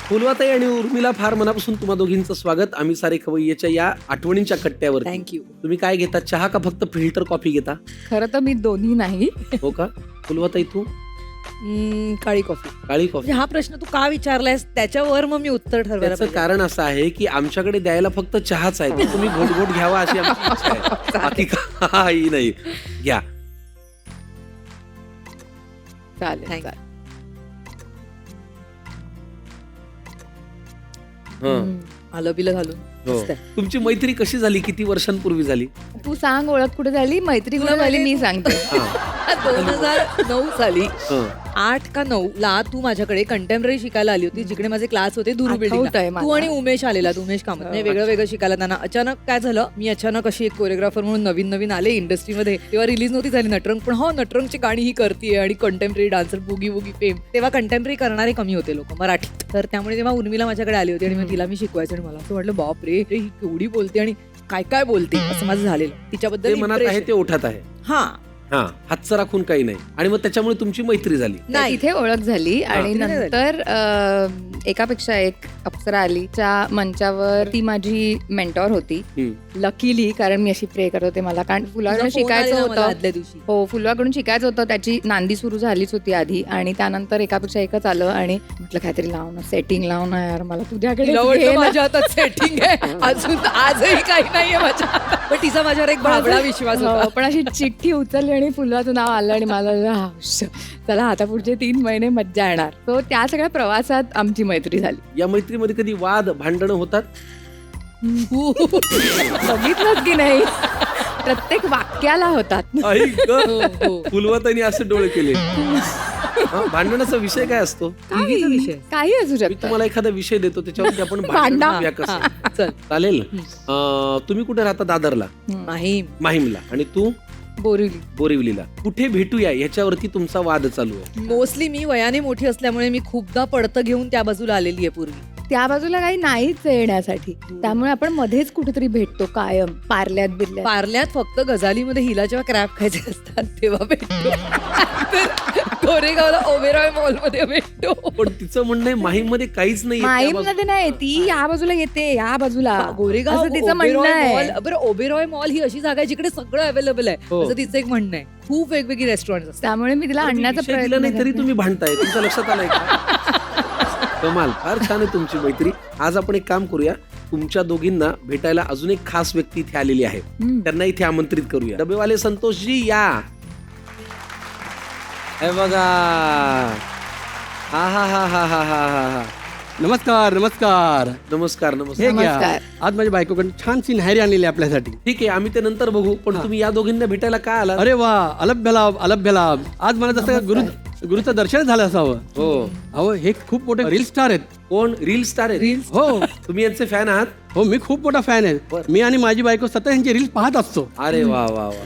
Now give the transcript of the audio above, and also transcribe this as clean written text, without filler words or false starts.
फुलवाताई आणि उर्मिला, फार मनापासून तुम्हा दोघींचं स्वागत. आम्ही सारे खवय्याच्या या आठवणींच्या कट्ट्यावर. थँक्यू. तुम्ही काय घेता, चहा का फक्त फिल्टर कॉफी घेता? खरं तर मी दोन्ही नाही. हो का? फुलवाताई तू? काळी कॉफी. काळी कॉफी. म्हणजे हा प्रश्न तू का विचारलायस त्याच्यावर मग मी उत्तर ठरवायला त्याचं कारण असं आहे की आमच्याकडे द्यायला फक्त चहाच आहे, तो तुम्ही घोट घोट घ्यावा अशी आमची इच्छा आहे, बाकी काही नाही. घ्या. चालेल Thank चालेल. हं. आलं बिलं घालून हो. मस्त आहे. तुमची मैत्री कशी झाली, किती वर्षांपूर्वी झाली? तू सांग, ओळख कुठे झाली, मैत्री कुठे झाली, मी सांगते. हा. 2009 साली हं. 8 का 9 ला तू माझ्याकडे कंटेम्पररी शिकायला आली होती, जिकडे माझे क्लास होते दुरू आठवतंय बिल्डिंगला. मला. तू आणि उमेश आलेला, उमेश कामत. नाही, वेगळं वेगळं शिकायला. त्यांना अचानक काय झालं, मी अचानक अशी एक कोरिओग्राफर म्हणून नवीन नवीन आले इंडस्ट्रीमध्ये. तेव्हा रिलीज नव्हती झाली नटरंग, पण हो नटरंगची गाणी ही करतीये आणि कंटेम्पररी डान्सर बुगी बुगी फेम. तेव्हा कंटेम्पररी करणारे कमी होते लोक मराठीत, तर त्यामुळे तेव्हा उर्मिला माझ्याकडे आली होती आणि मग तिला मी शिकवायचं आणि मला असं वाटलं बाप रे, ही केवढी बोलते आणि काय काय बोलते, असं माझं झालेलं. ते तिच्याबद्दल मनात आहे ते ओठात आहे. हा हा, हातचं राखून काही नाही. आणि मग त्याच्यामुळे तुमची मैत्री झाली. नाही. तिथे ओळख झाली आणि तिथे नाही नंतर एकापेक्षा एक अप्सरा आली. त्या मंचावर ती माझी मेंटॉर होती, हं. लकीली, कारण मी अशी प्रे करत होते. मला कारण फुलाकडून शिकायचं होतं. आदल्या दिवशी हो, फुलवाकडून शिकायचं होतं. त्याची नांदी सुरू झालीच होती आधी आणि त्यानंतर एकापेक्षा एकच आलं आणि म्हटलं काहीतरी लाव ना, सेटिंग लाव ना यार, मला तुझ्याकडे तिला वाटलं घे ना. माझ्या हातात सेटिंग आहे, अजून आजही काही नाहीये माझ्या हातात. पण तिचा माझ्यावर एक भाबडा विश्वास होता. हो, पण अशी चिठ्ठी उचलली आणि फुलवाचं नाव आलं आणि मला झालं, "हा, चला आता पुढचे 3 महिने मज्जा येणार." तो त्या सगळ्या प्रवासात आमची मैत्री झाली. या मैत्रीमध्ये कधी वाद भांडणं होतात? बघितलंच की नाही, प्रत्येक वाक्याला होतात. आई ग. हो, हो. फुलवाताईने असे डोळे केले. हा, भांडणाचा विषय काय असतो? टीव्हीचा विषय. काही असू मी शकतं. तुम्हाला एखादा विषय देतो, त्याच्यावरती आपण भांडा. भांडण करूया कसं. हा, चल. चालेल? तुम्ही कुठे राहता? दादरला, माहीम. माहीमला. आणि तू? बोरिवली. बोरिवलीला. कुठे भेटूया याच्यावरती तुमचा वाद चालू आहे. मोस्टली मी वयाने मोठी असल्यामुळे मी खूपदा पडतं घेऊन त्या बाजूला आलेली आहे पूर्वी. त्या बाजूला काही नाहीच आहे येण्यासाठी, त्यामुळे आपण मध्येच कुठेतरी भेटतो कायम, पार्ल्यात बिरल्यात. पार्ल्यात फक्त गझालीमध्ये हिला जेव्हा क्रॅप खायचे असतात तेव्हा भेटतो. कोरेगावला ओबेरॉय मॉल मध्ये भेटतो. पण तिचं म्हणणं आहे माहीम मध्ये काहीच नाही. माहीम मध्ये नाही, ती या बाजूला येते, या बाजूला. गोरेगाव असं तिचं म्हणणं ओबेरॉय आहे. मॉल. बरं, ओबेरॉय मॉल ही अशी जागा आहे जिकडे सगळं अवेलेबल आहे, हो. असं तिचं एक म्हणणं आहे. खूप वेगवेगळी रेस्टॉरंट असतात. त्यामुळे मी तिला आणण्याचा प्रयत्न नाही तरी करते. तुम्ही भांडताय. तुमच्या लक्षात आलंय का? कमाल, फार छान आहे तुमची मैत्री. आज आपण एक काम करूया, तुमच्या दोघींना भेटायला अजून एक खास व्यक्ती इथे आलेली आहे. त्यांना इथे आमंत्रित करूया. डबेवाले संतोषजी या. हे बघा. हा हा हा हा हा हा हा. नमस्कार नमस्कार. नमस्कार हे नमस्कार. घ्या, नमस्कार. आज माझ्या बायकोकडून छानशी न्याहारी आणलेली आहे आपल्यासाठी. ठीक आहे, आम्ही ते नंतर बघू. पण तुम्ही या दोघींना भेटायला का आला? अरे वा, अलभ्य लाभ अलभ्य लाभ. आज मला जसं गुरुचं दर्शन झालं असावं. हो. अहो, हे खूप मोठे रील स्टार आहेत. कोण? रील स्टार आहे? रील. हो तुम्ही यांचे फॅन आहात? हो, मी खूप मोठा फॅन आहे. बरं. मी आणि माझी बायको सतत यांचे रील्स पाहत असतो. अरे वा वा वा.